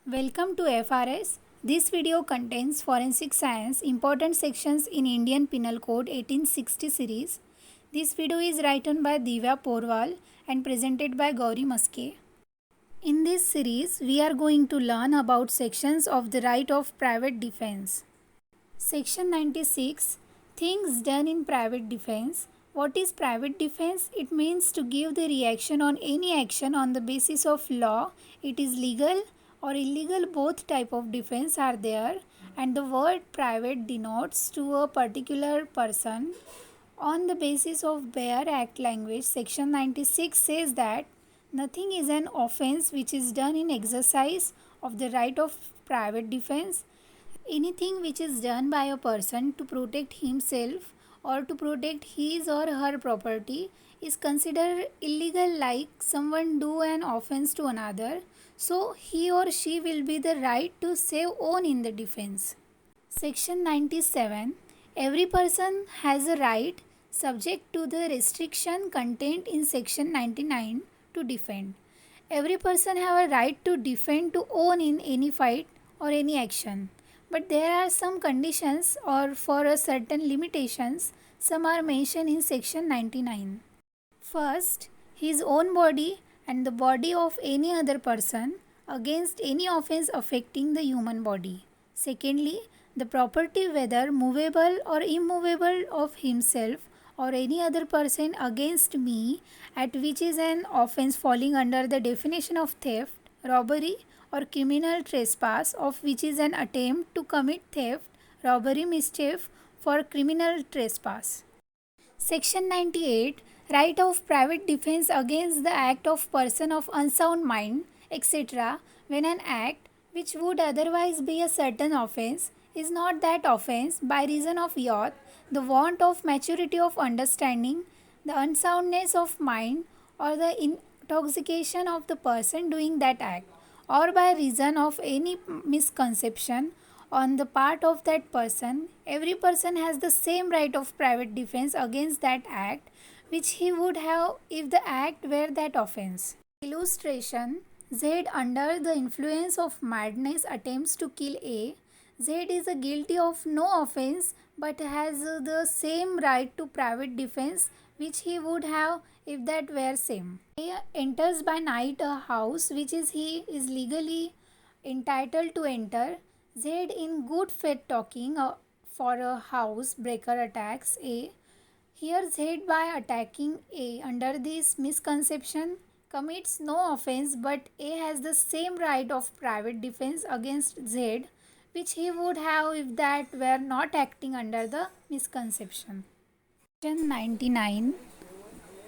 Welcome to FRS. This video contains forensic science important sections in Indian Penal Code 1860 series. This video is written by Divya Porwal and presented by Gauri Maske. In this series, we are going to learn about sections of the right of private defense. Section 96, Things done in private defense. What is private defense? It means to give the reaction on any action on the basis of law. It is legal or illegal, both type of defense are there, and the word private denotes to a particular person. On the basis of bare act language, section 96 says that nothing is an offense which is done in exercise of the right of private defense. Anything which is done by a person to protect himself or to protect his or her property is considered illegal, like someone do an offense to another, so he or she will be the right to save own in the defense. Section 97, every person has a right subject to the restriction contained in section 99 to defend. Every person have a right to defend, to own in any fight or any action. But there are some conditions or for a certain limitations. Some are mentioned in section 99. First, his own body and the body of any other person against any offense affecting the human body. Secondly, the property whether movable or immovable of himself or any other person against me, at which is an offense falling under the definition of theft, robbery or criminal trespass, of which is an attempt to commit theft, robbery, mischief for criminal trespass. Section 98, right of private defense against the act of person of unsound mind, etc., when an act which would otherwise be a certain offense is not that offense by reason of youth, the want of maturity of understanding, the unsoundness of mind, or the intoxication of the person doing that act, or by reason of any misconception on the part of that person. Every person has the same right of private defense against that act which he would have if the act were that offense. Illustration: Z under the influence of madness attempts to kill A. Z is guilty of no offense but has the same right to private defense which he would have if that were same. A enters by night a house which is he is legally entitled to enter. Z in good faith talking for a house breaker attacks A. Here Z by attacking A under this misconception commits no offense, but A has the same right of private defense against Z which he would have if that were not acting under the misconception. Section 99,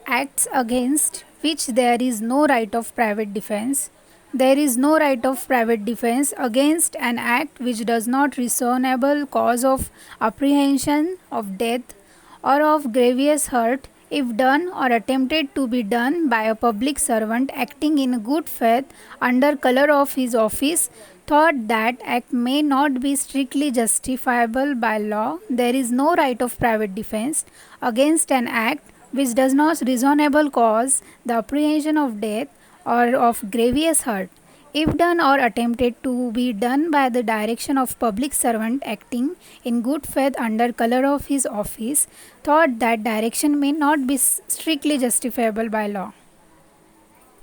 acts against which there is no right of private defense. There is no right of private defense against an act which does not reasonable cause of apprehension of death or of grievous hurt if done or attempted to be done by a public servant acting in good faith under color of his office, thought that act may not be strictly justifiable by law. There is no right of private defense against an act which does not reasonable cause the apprehension of death or of grievous hurt, if done or attempted to be done by the direction of public servant acting in good faith under color of his office, thought that direction may not be strictly justifiable by law.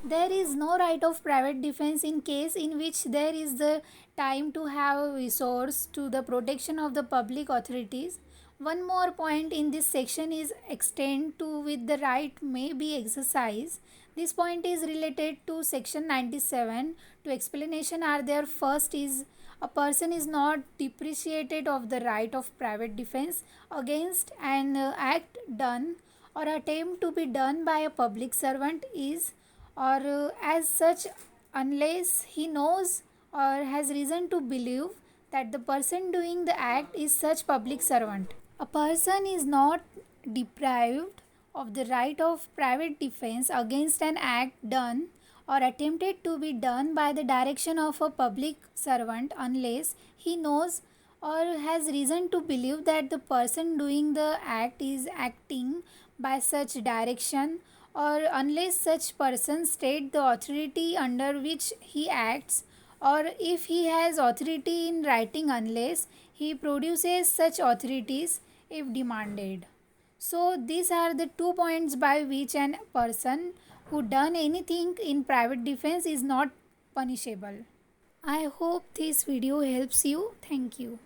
There is no right of private defense in case in which there is the time to have resource to the protection of the public authorities. One more point in this section is extend to with the right may be exercised. This point is related to section 97. To explanation are there. First is a person is not depreciated of the right of private defense against an act done or attempt to be done by a public servant is or as such unless he knows or has reason to believe that the person doing the act is such public servant. A person is not deprived of the right of private defense against an act done or attempted to be done by the direction of a public servant unless he knows or has reason to believe that the person doing the act is acting by such direction, or unless such person state the authority under which he acts or if he has authority in writing unless he produces such authorities if demanded. So these are the 2 points by which an person who done anything in private defense is not punishable. I hope this video helps you. Thank you.